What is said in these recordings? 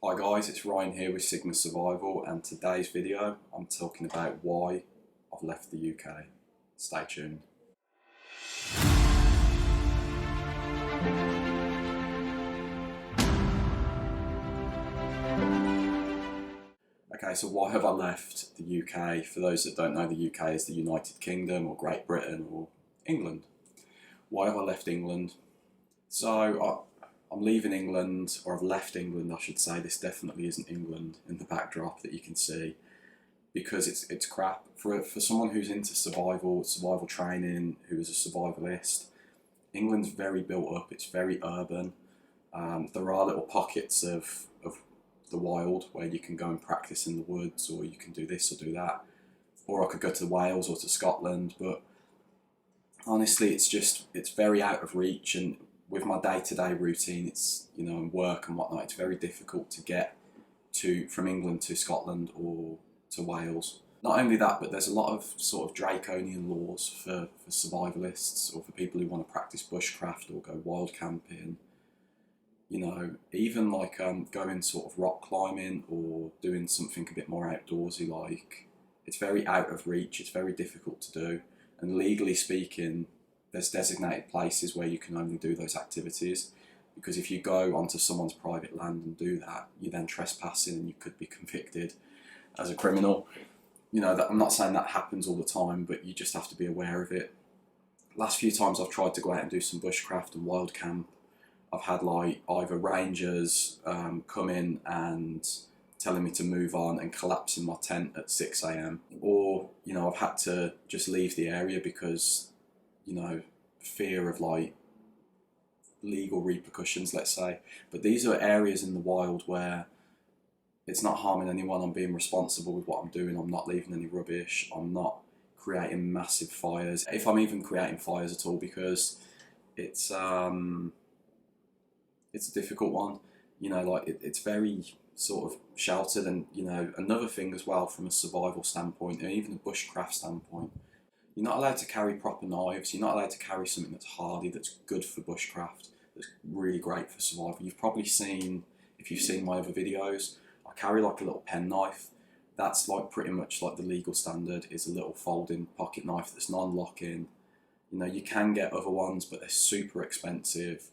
Hi guys, it's Ryan here with Sigma Survival, and today's video I'm talking about why I've left the UK. Stay tuned. Okay, so why have I left the UK? For those that don't know, the UK is the United Kingdom or Great Britain or England. Why have I left England? I'm leaving England, or I've left England I should say. This definitely isn't England in the backdrop that you can see, because it's crap. For someone who's into survival training, who is a survivalist, England's very built up, it's very urban. There are little pockets of the wild where you can go and practice in the woods, or you can do this or do that. Or I could go to Wales or to Scotland, but honestly it's very out of reach, and with my day-to-day routine, it's, and work and whatnot, it's very difficult to get from England to Scotland or to Wales. Not only that, but there's a lot of sort of draconian laws for survivalists, or for people who want to practice bushcraft or go wild camping. Even like going sort of rock climbing or doing something a bit more outdoorsy, like, it's very out of reach, it's very difficult to do. And legally speaking, there's designated places where you can only do those activities, because if you go onto someone's private land and do that, you're then trespassing and you could be convicted as a criminal. I'm not saying that happens all the time, but you just have to be aware of it. Last few times I've tried to go out and do some bushcraft and wild camp, I've had like either rangers come in and telling me to move on and collapse in my tent at 6 a.m. Or, I've had to just leave the area because, fear of like legal repercussions, let's say. But these are areas in the wild where it's not harming anyone. I'm being responsible with what I'm doing. I'm not leaving any rubbish. I'm not creating massive fires, if I'm even creating fires at all, because it's a difficult one. It's very sort of sheltered, and another thing as well, from a survival standpoint and even a bushcraft standpoint, you're not allowed to carry proper knives. You're not allowed to carry something that's hardy, that's good for bushcraft, that's really great for survival. You've probably seen, if you've seen my other videos, I carry like a little pen knife. That's like pretty much like the legal standard, is a little folding pocket knife that's non-locking. You can get other ones, but they're super expensive.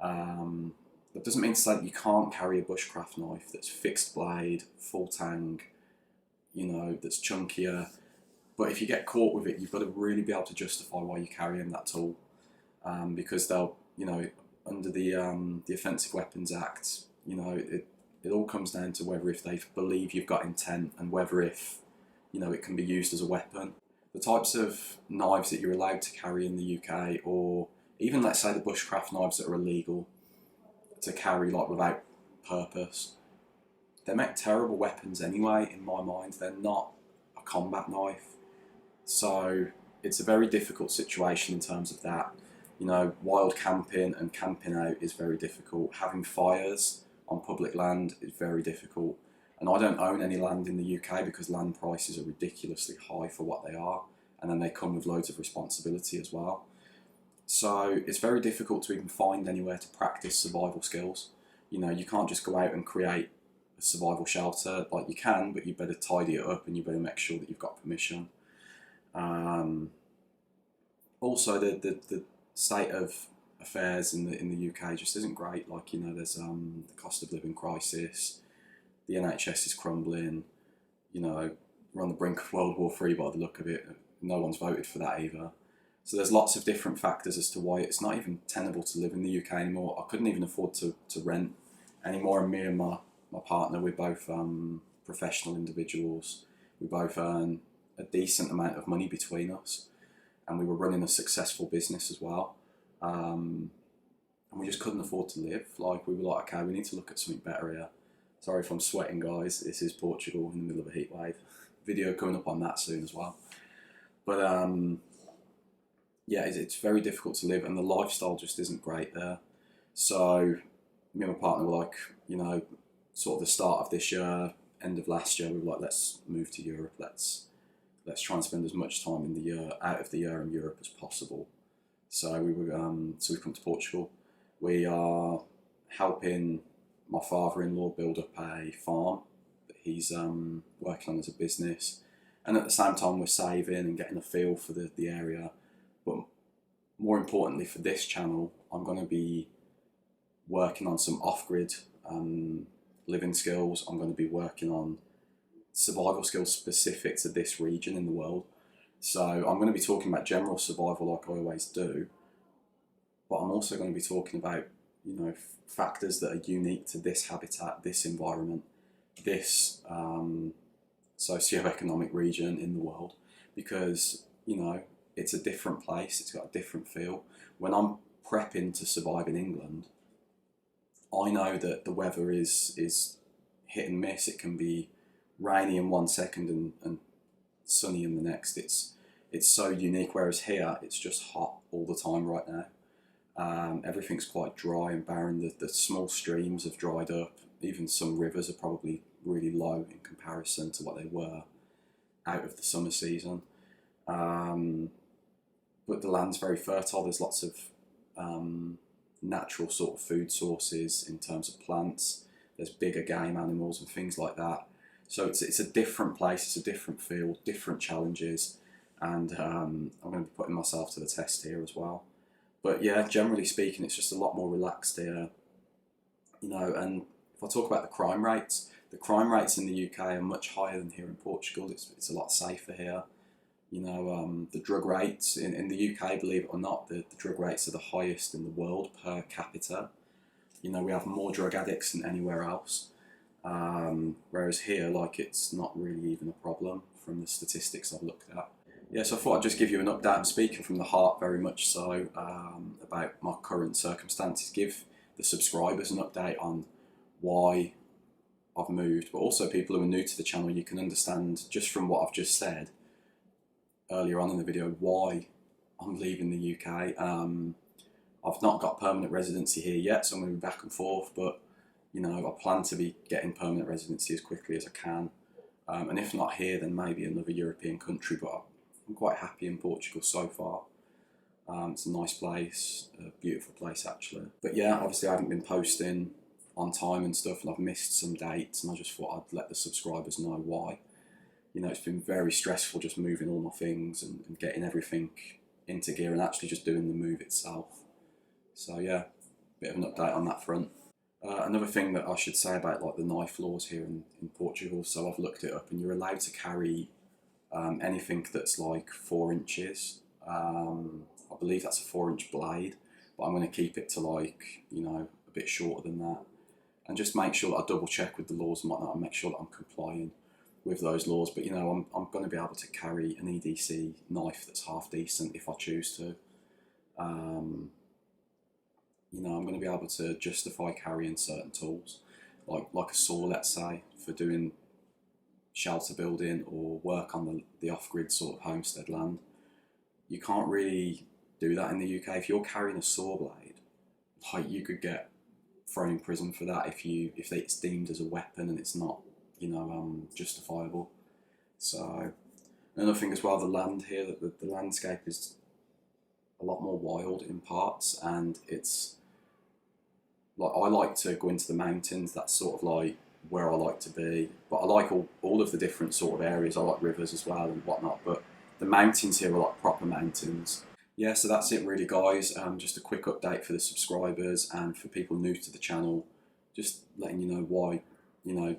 That doesn't mean to say that you can't carry a bushcraft knife that's fixed blade, full tang, that's chunkier. But if you get caught with it, you've got to really be able to justify why you're carrying that tool, because they'll, under the Offensive Weapons Act, it all comes down to whether if they believe you've got intent, and whether if, it can be used as a weapon. The types of knives that you're allowed to carry in the UK, or even let's say the bushcraft knives that are illegal to carry like without purpose, they make terrible weapons anyway. In my mind, they're not a combat knife. So it's a very difficult situation in terms of that. Wild camping and camping out is very difficult. Having fires on public land is very difficult. And I don't own any land in the UK because land prices are ridiculously high for what they are. And then they come with loads of responsibility as well. So it's very difficult to even find anywhere to practice survival skills. You can't just go out and create a survival shelter. Like, you can, but you better tidy it up and you better make sure that you've got permission. Also, the state of affairs in the UK just isn't great. Like, there's the cost of living crisis. The NHS is crumbling. We're on the brink of World War III by the look of it. No one's voted for that either. So there's lots of different factors as to why it's not even tenable to live in the UK anymore. I couldn't even afford to rent anymore. And me and my partner, we're both professional individuals. We both earn a decent amount of money between us. And we were running a successful business as well. And we just couldn't afford to live. Like, we were like, okay, we need to look at something better here. Sorry if I'm sweating, guys. This is Portugal in the middle of a heat wave. Video coming up on that soon as well. But yeah, it's very difficult to live, and the lifestyle just isn't great there. So me and my partner were like, sort of the start of this year, end of last year, we were like, let's move to Europe. Let's try and spend as much time out of the year in Europe as possible. So we come to Portugal. We are helping my father-in-law build up a farm that he's working on as a business, and at the same time we're saving and getting a feel for the area. But more importantly for this channel, I'm going to be working on some off-grid living skills. I'm going to be working on survival skills specific to this region in the world. So I'm going to be talking about general survival like I always do, but I'm also going to be talking about, you know, factors that are unique to this habitat, this environment, this socio-economic region in the world, because, you know, it's a different place, it's got a different feel. When I'm prepping to survive in England, I know that the weather is hit and miss. It can be rainy in 1 second and sunny in the next. It's so unique, whereas here it's just hot all the time right now. Everything's quite dry and barren. The small streams have dried up. Even some rivers are probably really low in comparison to what they were out of the summer season. But the land's very fertile. There's lots of natural sort of food sources in terms of plants. There's bigger game animals and things like that. So it's a different place, it's a different field, different challenges, and I'm going to be putting myself to the test here as well. But yeah, generally speaking, it's just a lot more relaxed here, you know. And if I talk about the crime rates in the UK are much higher than here in Portugal. It's a lot safer here. You know, the drug rates in the UK, believe it or not, the drug rates are the highest in the world per capita. You know, we have more drug addicts than anywhere else. Whereas here, like, it's not really even a problem from the statistics I've looked at. Yeah, so I thought I'd just give you an update. I'm speaking from the heart very much so, about my current circumstances, give the subscribers an update on why I've moved, but also people who are new to the channel, you can understand just from what I've just said earlier on in the video why I'm leaving the UK. I've not got permanent residency here yet, so I'm going to be back and forth, but you know, I plan to be getting permanent residency as quickly as I can, and if not here, then maybe another European country, but I'm quite happy in Portugal so far. It's a nice place, a beautiful place actually. But yeah, obviously I haven't been posting on time and stuff, and I've missed some dates, and I just thought I'd let the subscribers know why. You know, it's been very stressful just moving all my things and getting everything into gear and actually just doing the move itself. So yeah, bit of an update on that front. Another thing that I should say about like the knife laws here in Portugal, so I've looked it up, and you're allowed to carry anything that's like 4 inches. I believe that's a 4-inch blade, but I'm going to keep it to, like, you know, a bit shorter than that, and just make sure that I double check with the laws and whatnot and make sure that I'm complying with those laws. But you know, I'm going to be able to carry an EDC knife that's half decent if I choose to. You know, I'm going to be able to justify carrying certain tools, like a saw, let's say, for doing shelter building or work on the off-grid sort of homestead land. You can't really do that in the UK. If you're carrying a saw blade, like, you could get thrown in prison for that if it's deemed as a weapon and it's not, you know, justifiable. So another thing as well, the land here, that the landscape is a lot more wild in parts, and it's like, I like to go into the mountains. That's sort of like where I like to be, but I like all of the different sort of areas. I like rivers as well and whatnot, but the mountains here are like proper mountains. Yeah, so that's it really, guys. Just a quick update for the subscribers and for people new to the channel, just letting you know why, you know,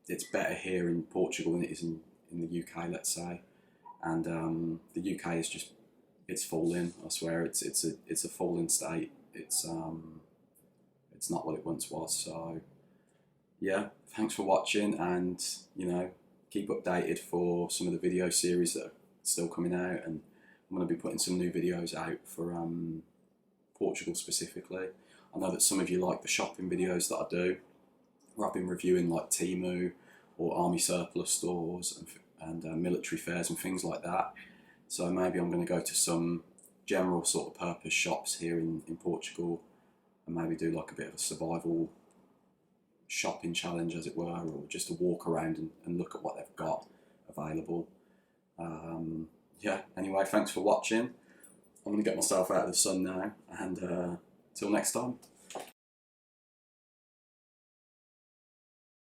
it's better here in Portugal than it is in the UK, let's say. And the UK is just, it's falling. I swear, it's a fallen state. It's not what it once was. So yeah, thanks for watching, and you know, keep updated for some of the video series that are still coming out, and I'm going to be putting some new videos out for Portugal specifically. I know that some of you like the shopping videos that I do, where I've been reviewing like Temu or army surplus stores and military fairs and things like that. So maybe I'm going to go to some general sort of purpose shops here in Portugal, and maybe do like a bit of a survival shopping challenge, as it were, or just a walk around and look at what they've got available. Yeah, anyway, thanks for watching. I'm going to get myself out of the sun now, and till next time.